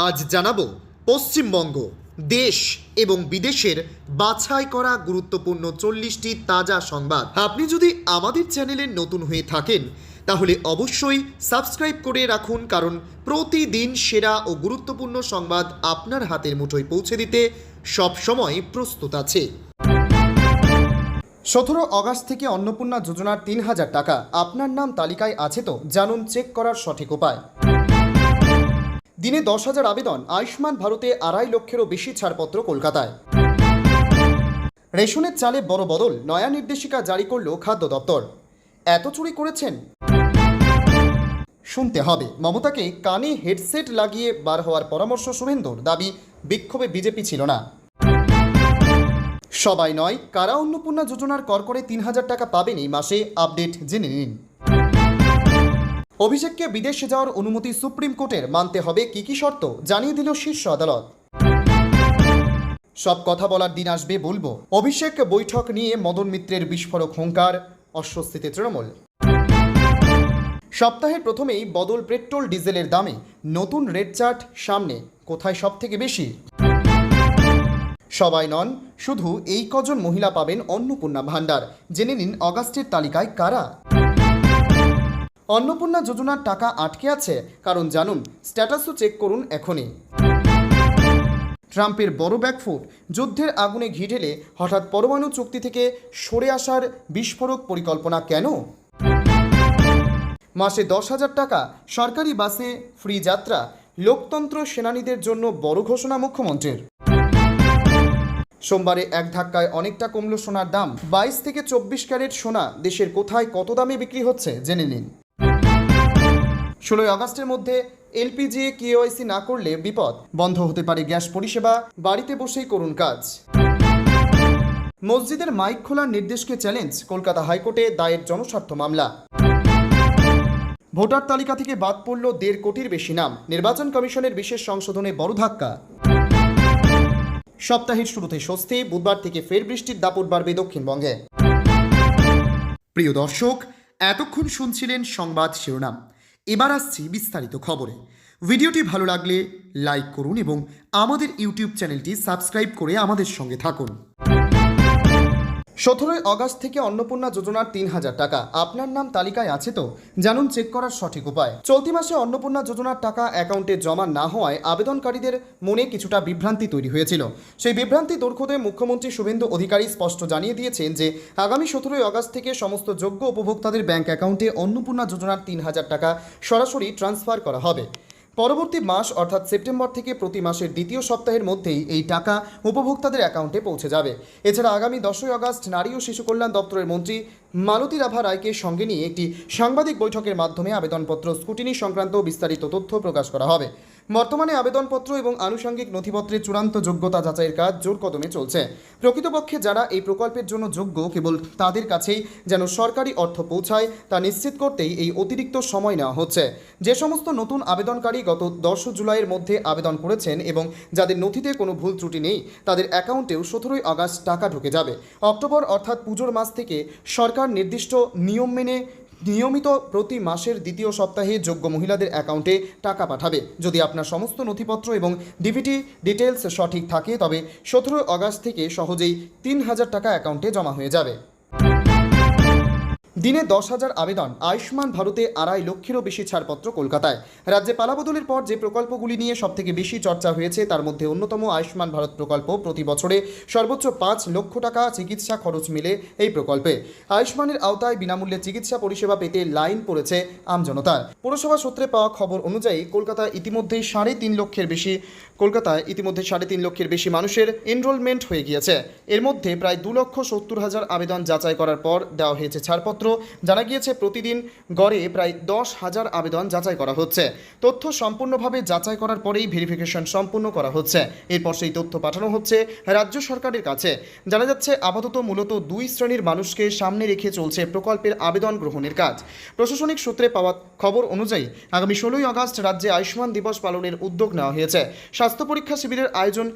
আজ জানাবো পশ্চিমবঙ্গ দেশ এবং বিদেশের বাছাই করা গুরুত্বপূর্ণ 40টি তাজা সংবাদ। আপনি যদি আমাদের চ্যানেলে নতুন হয়ে থাকেন তাহলে অবশ্যই সাবস্ক্রাইব করে রাখুন, কারণ প্রতিদিন সেরা ও গুরুত্বপূর্ণ সংবাদ আপনার হাতের মুঠোয় পৌঁছে দিতে সব সময় প্রস্তুত আছে। 17 আগস্ট থেকে অন্নপূর্ণা যোজনার 3000 টাকা আপনার নাম তালিকায় আছে তো? জানুন চেক করার সঠিক উপায়। দিনে 10,000 আবেদন, আয়ুষ্মান ভারতে 2.5 লক্ষেরও বেশি ছাড়পত্র কলকাতায়। রেশনের চালে বড় বদল, নয়া নির্দেশিকা জারি করল খাদ্য দপ্তর। এত চুরি করেছেন? শুনতে হবে। মমতাকে কানে হেডসেট লাগিয়ে বার হওয়ার পরামর্শ শুভেন্দুর, দাবি বিক্ষোভে বিজেপি ছিল না। সবাই নয়, কারা অন্নপূর্ণা যোজনার করকরে 3000 টাকা পাবেন এই মাসে? আপডেট জেনে নিন। অভিষেককে বিদেশে যাওয়ার অনুমতি সুপ্রিম কোর্টের, মানতে হবে কি কি শর্ত জানিয়ে দিল শীর্ষ আদালত। সব কথা বলার দিন আসবে বলবো। অভিষেক বৈঠক নিয়ে মদন মিত্রের বিস্ফোরক হুঙ্কার, অস্বস্তিতে তৃণমূল। সপ্তাহের প্রথমেই বদল পেট্রোল ডিজেলের দামে, নতুন রেট চার্ট সামনে, কোথায় সব থেকে বেশি? সবাই নন, শুধু এই কজন মহিলা পাবেন অন্নপূর্ণা ভাণ্ডার। জেনে নিন অগাস্টের তালিকায় কারা। অন্নপূর্ণা যোজনার টাকা আটকে আছে, কারণ জানুন, স্ট্যাটাসও চেক করুন এখনই। ট্রাম্পের বড় ব্যাকফুট, যুদ্ধের আগুনে ঘি ঢেলে হঠাৎ পরমাণু চুক্তি থেকে সরে আসার বিস্ফোরক পরিকল্পনা কেন? মাসে 10,000 টাকা, সরকারি বাসে ফ্রি যাত্রা, লোকতন্ত্র সেনানীদের জন্য বড় ঘোষণা মুখ্যমন্ত্রীর। সোমবারে এক ধাক্কায় অনেকটা কমল সোনার দাম। 22 থেকে 24 ক্যারেট সোনা দেশের কোথায় কত দামে বিক্রি হচ্ছে জেনে নিন। 16 আগস্টের মধ্যে এলপিজি কেওয়াইসি না করলে বিপদ, বন্ধ হতে পারে গ্যাস পরিষেবা, বাড়িতে বসেই করুন কাজ। মসজিদের মাইক খোলার নির্দেশকে চ্যালেঞ্জ, কলকাতা হাইকোর্টে দায়ের জনস্বার্থ মামলা। ভোটার তালিকা থেকে বাদ পড়ল 1.5 কোটির বেশি নাম, নির্বাচন কমিশনের বিশেষ সংশোধনে বড় ধাক্কা। সপ্তাহের শুরুতে স্বস্তি, বুধবার থেকে ফের বৃষ্টির দাপট বাড়বে দক্ষিণবঙ্গে। প্রিয় দর্শক, এতক্ষণ শুনছিলেন সংবাদ শিরোনাম। এবার আসছি বিস্তারিত খবরে। ভিডিওটি ভালো লাগলে লাইক করুন এবং আমাদের ইউটিউব চ্যানেলটি সাবস্ক্রাইব করে আমাদের সঙ্গে থাকুন। 17 আগস্ট থেকে অন্নপূর্ণা যোজনার 3000 টাকা আপনার নাম তালিকায় আছে তো? জানুন চেক করার সঠিক উপায়। চলতি মাসে অন্নপূর্ণা যোজনার টাকা অ্যাকাউন্টে জমা না হওয়ায় আবেদনকারীদের মনে কিছুটা বিভ্রান্তি তৈরি হয়েছিল। সেই বিভ্রান্তি দূর করতে মুখ্যমন্ত্রী শুভেন্দু অধিকারী স্পষ্ট জানিয়ে দিয়েছেন যে আগামী 17 আগস্ট থেকে সমস্ত যোগ্য উপভোক্তাদের ব্যাংক অ্যাকাউন্টে অন্নপূর্ণা যোজনার 3000 টাকা সরাসরি ট্রান্সফার করা হবে। পরবর্তী মাস অর্থাৎ সেপ্টেম্বর থেকে প্রতি মাসের দ্বিতীয় সপ্তাহের মধ্যেই এই টাকা উপভোক্তাদের অ্যাকাউন্টে পৌঁছে যাবে। এছাড়া আগামী 10 আগস্ট নারী ও শিশু কল্যাণ দপ্তরের মন্ত্রী মালতী রাভা রায়কে সঙ্গে নিয়ে একটি সাংবাদিক বৈঠকের মাধ্যমে আবেদনপত্র স্ক্রুটিনি সংক্রান্ত বিস্তারিত তথ্য প্রকাশ করা হবে। বর্তমানে আবেদনপত্র এবং আনুষঙ্গিক নথিপত্রের চূড়ান্ত যোগ্যতা যাচাইয়ের কাজ জোর কদমে চলছে। প্রকৃতপক্ষে যারা এই প্রকল্পের জন্য যোগ্য, কেবল তাদের কাছেই যেন সরকারি অর্থ পৌঁছায় তা নিশ্চিত করতেই এই অতিরিক্ত সময় নেওয়া হচ্ছে। যে সমস্ত নতুন আবেদনকারী গত 10 জুলাইয়ের মধ্যে আবেদন করেছেন এবং যাদের নথিতে কোনো ভুল ত্রুটি নেই, তাদের অ্যাকাউন্টেও 17 আগস্ট টাকা ঢুকে যাবে। অক্টোবর অর্থাৎ পুজোর মাস থেকে সরকার নির্দিষ্ট নিয়ম মেনে নিয়মিত প্রতি মাসের দ্বিতীয় সপ্তাহে যোগ্য মহিলাদের অ্যাকাউন্টে টাকা পাঠাবে। যদি আপনার সমস্ত নথিপত্র এবং ডিবিটি ডিটেলস সঠিক থাকে, তবে 17 আগস্ট থেকে সহজেই 3000 টাকা অ্যাকাউন্টে জমা হয়ে যাবে। দিনে 10,000 আবেদন, আয়ুষ্মান ভারতে 2.5 লক্ষেরও বেশি ছাড়পত্র কলকাতায়। রাজ্যে পালাবদলের পর যে প্রকল্পগুলি নিয়ে সবথেকে বেশি চর্চা হয়েছে তার মধ্যে অন্যতম আয়ুষ্মান ভারত প্রকল্প। প্রতি বছরে সর্বোচ্চ 5 লক্ষ টাকা চিকিৎসা খরচ মিলে এই প্রকল্পে। আয়ুষ্মানের আওতায় বিনামূল্যে চিকিৎসা পরিষেবা পেতে লাইন পড়েছে আমজনতার। পৌরসভা সূত্রে পাওয়া খবর অনুযায়ী কলকাতায় ইতিমধ্যেই 3.5 লক্ষের বেশি মানুষের এনরোলমেন্ট হয়ে গিয়েছে। এর মধ্যে প্রায় 2,70,000 আবেদন যাচাই করার পর দেওয়া হয়েছে ছাড়পত্র। জানা গিয়েছে প্রতিদিন গড়ে প্রায় 10,000 আবেদন যাচাই করা হচ্ছে। তথ্য সম্পূর্ণভাবে যাচাই করার পরেই ভেরিফিকেশন সম্পূর্ণ করা হচ্ছে। এরপর সেই তথ্য পাঠানো হচ্ছে রাজ্য সরকারের কাছে। জানা যাচ্ছে আপাতত মূলত 2 শ্রেণীর মানুষকে সামনে রেখে চলছে প্রকল্পের আবেদন গ্রহণের কাজ। প্রশাসনিক সূত্রে পাওয়া খবর অনুযায়ী আগামী 16 আগস্ট রাজ্যে আয়ুষ্মান দিবস পালনের উদ্যোগ নেওয়া হয়েছে। স্বাস্থ্য পরীক্ষা শিবিরের আয়োজন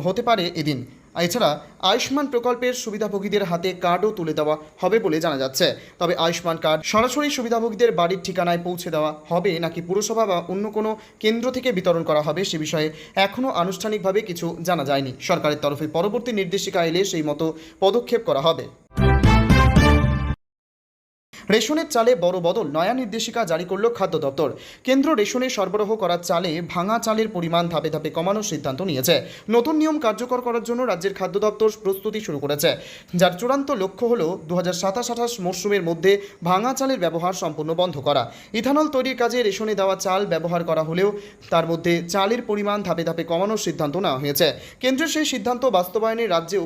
হতে পারে এদিন। এছাড়া আয়ুষ্মান প্রকল্পের সুবিধাভোগীদের হাতে কার্ডও তুলে দেওয়া হবে বলে জানা যাচ্ছে। তবে আয়ুষ্মান কার্ড সরাসরি সুবিধাভোগীদের বাড়ির ঠিকানায় পৌঁছে দেওয়া হবে নাকি পুরসভা বা অন্য কোনো কেন্দ্র থেকে বিতরণ করা হবে সে বিষয়ে এখনও আনুষ্ঠানিকভাবে কিছু জানা যায়নি। সরকারের তরফে পরবর্তী নির্দেশিকা এলে সেই মতো পদক্ষেপ করা হবে। রেশনের চালে বড় বদল, নয়া নির্দেশিকা জারি করল খাদ্য দপ্তর। কেন্দ্র রেশনে সরবরাহ করা চালে ভাঙা চালের পরিমাণ ধাপে ধাপে কমানোর সিদ্ধান্ত নিয়েছে। নতুন নিয়ম কার্যকর করার জন্য রাজ্যের খাদ্য দপ্তর প্রস্তুতি শুরু করেছে, যার চূড়ান্ত লক্ষ্য হল 2027-28 মরশুমের মধ্যে ভাঙা চালের ব্যবহার সম্পূর্ণ বন্ধ করা। ইথানল তৈরির কাজে রেশনে দেওয়া চাল ব্যবহার করা হলেও তার মধ্যে চালের পরিমাণ ধাপে ধাপে কমানোর সিদ্ধান্ত নেওয়া হয়েছে। কেন্দ্রের সেই সিদ্ধান্ত বাস্তবায়নে রাজ্যেও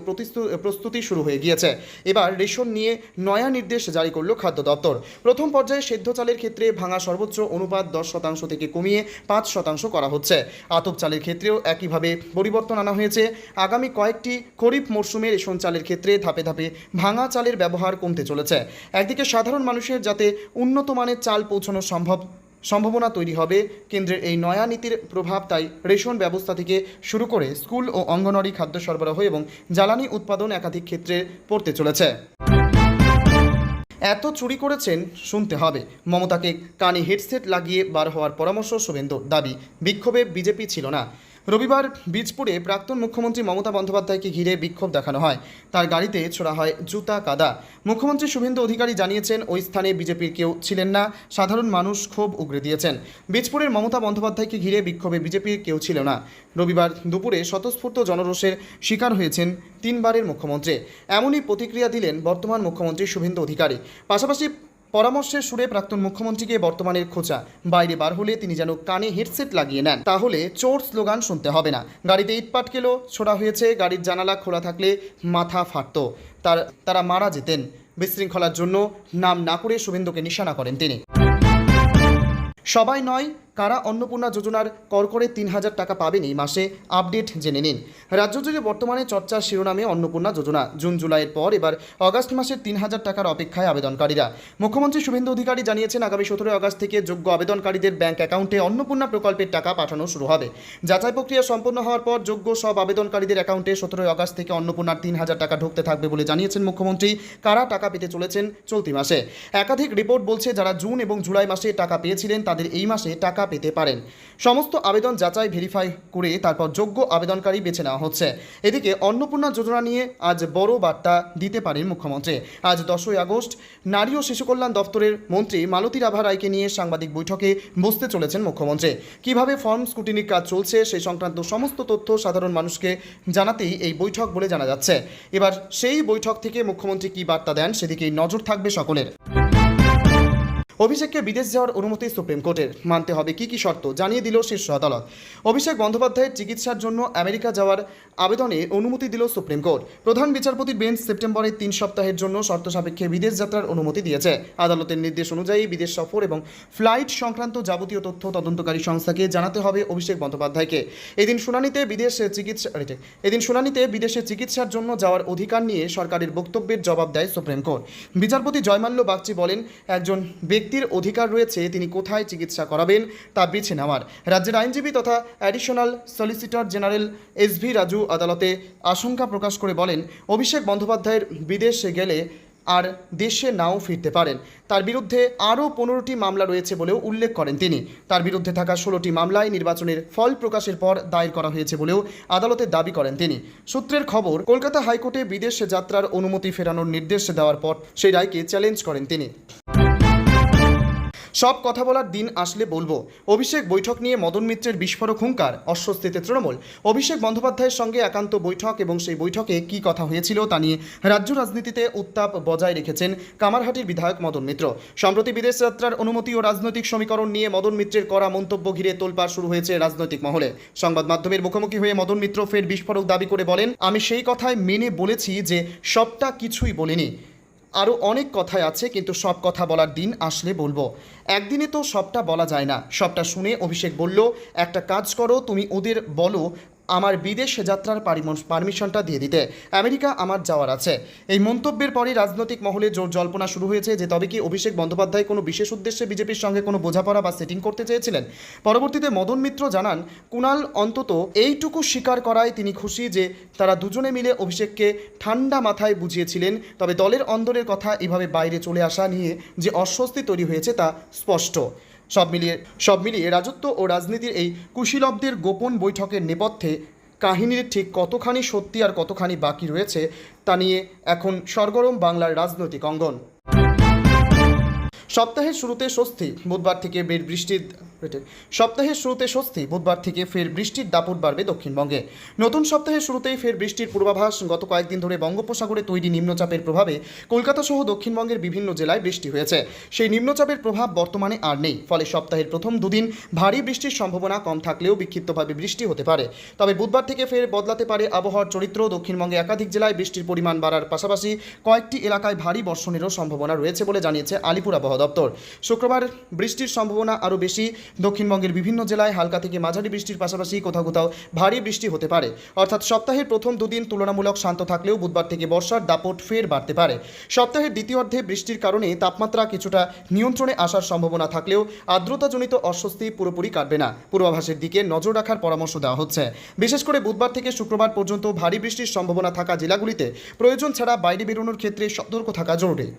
প্রস্তুতি শুরু হয়ে গিয়েছে। এবার রেশন নিয়ে নয়া নির্দেশ জারি করল খাদ্য দপ্তর। প্রথম পর্যায়ে সেদ্ধ চালের ক্ষেত্রে ভাঙা সর্বোচ্চ অনুপাত 10% থেকে কমিয়ে 5% করা হচ্ছে। আতপ চালের ক্ষেত্রেও একইভাবে পরিবর্তন আনা হয়েছে। আগামী কয়েকটি খরিফ মরশুমে রেশন চালের ক্ষেত্রে ধাপে ধাপে ভাঙা চালের ব্যবহার কমতে চলেছে। একদিকে সাধারণ মানুষের যাতে উন্নত মানের চাল পৌঁছানো সম্ভাবনা তৈরি হবে। কেন্দ্রের এই নয়া নীতির প্রভাব তাই রেশন ব্যবস্থা থেকে শুরু করে স্কুল ও অঙ্গনওয়াড়ি খাদ্য সরবরাহ এবং জ্বালানি উৎপাদন একাধিক ক্ষেত্রে পড়তে চলেছে। এত চুরি করেছেন শুনতে হবে, মমতাকে কানে হেডসেট লাগিয়ে বার হওয়ার পরামর্শ শুভেন্দুর, দাবি বিক্ষোভে বিজেপি ছিল না। রবিবার বীজপুরে প্রাক্তন মুখ্যমন্ত্রী মমতা বন্দ্যোপাধ্যায়কে ঘিরে বিক্ষোভ দেখানো হয়। তার গাড়িতে ছোড়া হয় জুতা কাদা। মুখ্যমন্ত্রী শুভেন্দু অধিকারী জানিয়েছেন ওই স্থানে বিজেপির কেউ ছিলেন না, সাধারণ মানুষ ক্ষোভ উগরে দিয়েছেন। বীজপুরের মমতা বন্দ্যোপাধ্যায়কে ঘিরে বিক্ষোভে বিজেপির কেউ ছিল না। রবিবার দুপুরে স্বতঃস্ফূর্ত জনরোষের শিকার হয়েছেন 3 বারের মুখ্যমন্ত্রী। এমনই প্রতিক্রিয়া দিলেন বর্তমান মুখ্যমন্ত্রী শুভেন্দু অধিকারী। পাশাপাশি পরামর্শের সুরে প্রাক্তন মুখ্যমন্ত্রীকে বর্তমানের খোঁচা, বাইরে বার হলে তিনি যেন কানে হেডসেট লাগিয়ে নেন, তাহলে চোর স্লোগান শুনতে হবে না। গাড়িতে ইট পাটকেলও ছোড়া হয়েছে, গাড়ির জানালা খোলা থাকলে মাথা ফাটত, তারা মারা যেতেন। বিশৃঙ্খলার জন্য নাম না করে শুভেন্দুকে নিশানা করেন তিনি। সবাই নয়, কারা অন্নপূর্ণা যোজনার করকরে 3000 টাকা পাবেন এই মাসে, আপডেট জেনে নিন। রাজ্য জুড়ে বর্তমানে চর্চার শিরোনামে অন্নপূর্ণা যোজনা। জুন জুলাইয়ের পর এবার আগস্ট মাসের 3000 টাকার অপেক্ষায় আবেদনকারীরা। মুখ্যমন্ত্রী শুভেন্দু অধিকারী জানিয়েছেন আগামী 17 আগস্ট থেকে যোগ্য আবেদনকারীদের ব্যাংক অ্যাকাউন্টে অন্নপূর্ণা প্রকল্পের টাকা পাঠানো শুরু হবে। যাচাই প্রক্রিয়া সম্পন্ন হওয়ার পর যোগ্য সব আবেদনকারীদের অ্যাকাউন্টে 17 আগস্ট থেকে অন্নপূর্ণার 3000 টাকা ঢুকতে থাকবে বলে জানিয়েছেন মুখ্যমন্ত্রী। কারা টাকা পেতে চলেছেন চলতি মাসে? একাধিক রিপোর্ট বলছে যারা জুন এবং জুলাই মাসে টাকা পেয়েছিলেন তাদের এই মাসে টাকা পেতে পারেন। সমস্ত আবেদন যাচাই ভেরিফাই করে তারপর যোগ্য আবেদনকারী বেছে নেওয়া হচ্ছে। এদিকে অন্নপূর্ণা যোজনা নিয়ে আজ বড় বার্তা দিতে পারেন মুখ্যমন্ত্রী। আজ 10ই আগস্ট নারী ও শিশু কল্যাণ দপ্তরের মন্ত্রী মালতী রাভা রায়কে নিয়ে সাংবাদিক বৈঠকে বসতে চলেছেন মুখ্যমন্ত্রী। কিভাবে ফর্ম স্ক্রুটিনির কাজ চলছে সেই সংক্রান্ত সমস্ত তথ্য সাধারণ মানুষকে জানাতেই এই বৈঠক বলে জানা যাচ্ছে। এবার সেই বৈঠক থেকে মুখ্যমন্ত্রী কী বার্তা দেন সেদিকেই নজর থাকবে সকলের। অভিষেককে বিদেশ যাওয়ার অনুমতি সুপ্রিম কোর্টের, মানতে হবে কি কি শর্ত জানিয়ে দিল শীর্ষ আদালত। অভিষেক বন্দ্যোপাধ্যায়ের চিকিৎসার জন্য আমেরিকা যাওয়ার আবেদনে অনুমতি দিল সুপ্রিম কোর্ট। প্রধান বিচারপতির বেঞ্চ সেপ্টেম্বরে 3 সপ্তাহের জন্য শর্ত সাপেক্ষে বিদেশ যাত্রার অনুমতি দিয়েছে। আদালতের নির্দেশ অনুযায়ী বিদেশ সফর এবং ফ্লাইট সংক্রান্ত যাবতীয় তথ্য তদন্তকারী সংস্থাকে জানাতে হবে অভিষেক বন্দ্যোপাধ্যায়কে। এদিন শুনানিতে বিদেশে চিকিৎসার জন্য যাওয়ার অধিকার নিয়ে সরকারের বক্তব্যের জবাব দেয় সুপ্রিম কোর্ট। বিচারপতি জয়মাল্য বাগচি বলেন, একজন ব্যক্তির অধিকার রয়েছে তিনি কোথায় চিকিৎসা করাবেন তা বেছে নেওয়ার। রাজ্যের আইনজীবী তথা অ্যাডিশনাল সলিসিটর জেনারেল এস.ভি. রাজু আদালতে আশঙ্কা প্রকাশ করে বলেন, অভিষেক বন্দ্যোপাধ্যায়ের বিদেশে গেলে আর দেশে নাও ফিরতে পারেন। তার বিরুদ্ধে আরও 15টি মামলা রয়েছে বলেও উল্লেখ করেন তিনি। তার বিরুদ্ধে থাকা 16টি মামলায় নির্বাচনের ফল প্রকাশের পর দায়ের করা হয়েছে বলেও আদালতে দাবি করেন তিনি। সূত্রের খবর, কলকাতা হাইকোর্টে বিদেশ যাত্রার অনুমতি ফেরানোর নির্দেশ দেওয়ার পর সেই রায়কে চ্যালেঞ্জ করেন তিনি। সব কথা বলার দিন আসলে বলবো, অভিষেক বৈঠক নিয়ে মদন মিত্রের বিস্ফোরক হুঙ্কার, অস্বস্তিতে তৃণমূল। অভিষেক বন্দ্যোপাধ্যায়ের সঙ্গে একান্ত বৈঠক এবং সেই বৈঠকে কি কথা হয়েছিল তা নিয়ে রাজ্য রাজনীতিতে উত্তাপ বজায় রেখেছেন কামারহাটির বিধায়ক মদন মিত্র। সম্প্রতি বিদেশ যাত্রার অনুমতি ও রাজনৈতিক সমীকরণ নিয়ে মদন মিত্রের করা মন্তব্য ঘিরে তোলপাড় শুরু হয়েছে রাজনৈতিক মহলে। সংবাদ মাধ্যমের মুখোমুখি হয়ে মদন মিত্র ফের বিস্ফোরক দাবি করে বলেন, আমি সেই কথায় মেনে বলেছি যে সবটা কিছুই বলিনি, আরও অনেক কথাই আছে, কিন্তু সব কথা বলার দিন আসলে বলবো। একদিনে তো সবটা বলা যায় না। সবটা শুনে অভিষেক বলল, একটা কাজ করো, তুমি ওদের বলো আমার বিদেশ যাত্রার পারমিশনটা দিয়ে দিতে। আমেরিকা আমার যাওয়ার আছে। এই মন্তব্যের পরই রাজনৈতিক মহলে জোর জল্পনা শুরু হয়েছে যে তবে কি অভিষেক বন্দ্যোপাধ্যায় কোনো বিশেষ উদ্দেশ্যে বিজেপির সঙ্গে কোনো বোঝাপড়া বা সেটিং করতে চেয়েছিলেন। পরবর্তীতে মদন মিত্র জানান, কুণাল অন্তত এইটুকু স্বীকার করায় তিনি খুশি যে তারা দুজনে মিলে অভিষেককে ঠান্ডা মাথায় বুঝিয়েছিলেন। তবে দলের অন্দরের কথা এভাবে বাইরে চলে আসা নিয়ে যে অস্বস্তি তৈরি হয়েছে তা স্পষ্ট। সব মিলিয়ে রাজত্ব ও রাজনীতির এই কুশীলবদের গোপন বৈঠকের নেপথ্যে কাহিনীর ঠিক কতখানি সত্যি আর কতখানি বাকি রয়েছে তা নিয়ে এখন সরগরম বাংলার রাজনৈতিক অঙ্গন। সপ্তাহের শুরুতে স্বস্তি, বুধবার থেকে ফের বৃষ্টির দাপট বাড়বে দক্ষিণবঙ্গে। নতুন সপ্তাহের শুরুতেই ফের বৃষ্টির পূর্বাভাস। গত কয়েকদিন ধরে বঙ্গোপসাগরে তৈরি নিম্নচাপের প্রভাবে কলকাতা সহ দক্ষিণবঙ্গের বিভিন্ন জেলায় বৃষ্টি হয়েছে। সেই নিম্নচাপের প্রভাব বর্তমানে আর নেই, ফলে সপ্তাহের প্রথম দুদিন ভারী বৃষ্টির সম্ভাবনা কম থাকলেও বিক্ষিপ্তভাবে বৃষ্টি হতে পারে। তবে বুধবার থেকে ফের বদলাতে পারে আবহাওয়ার চরিত্র। দক্ষিণবঙ্গে একাধিক জেলায় বৃষ্টির পরিমাণ বাড়ার পাশাপাশি কয়েকটি এলাকায় ভারী বর্ষণেরও সম্ভাবনা রয়েছে বলে জানিয়েছে আলিপুর আবহাওয়া দপ্তর। শুক্রবার বৃষ্টির সম্ভাবনা আরও বেশি। দক্ষিণবঙ্গের বিভিন্ন জেলায় হালকা থেকে মাঝারি বৃষ্টির পাশাপাশি কোথাও কোথাও ভারী বৃষ্টি হতে পারে। অর্থাৎ সপ্তাহের প্রথম দুদিন তুলনামূলক শান্ত থাকলেও বুধবার থেকে বর্ষার দাপট ফের বাড়তে পারে। সপ্তাহের দ্বিতীয়ার্ধে বৃষ্টির কারণে তাপমাত্রা কিছুটা নিয়ন্ত্রণে আসার সম্ভাবনা থাকলেও আর্দ্রতাজনিত অস্বস্তি পুরোপুরি কাটবে না। পূর্বাভাসের দিকে নজর রাখার পরামর্শ দেওয়া হচ্ছে। বিশেষ করে বুধবার থেকে শুক্রবার পর্যন্ত ভারী বৃষ্টির সম্ভাবনা থাকা জেলাগুলিতে প্রয়োজন ছাড়া বাইরে বেরোনোর ক্ষেত্রে সতর্ক থাকা জরুরি।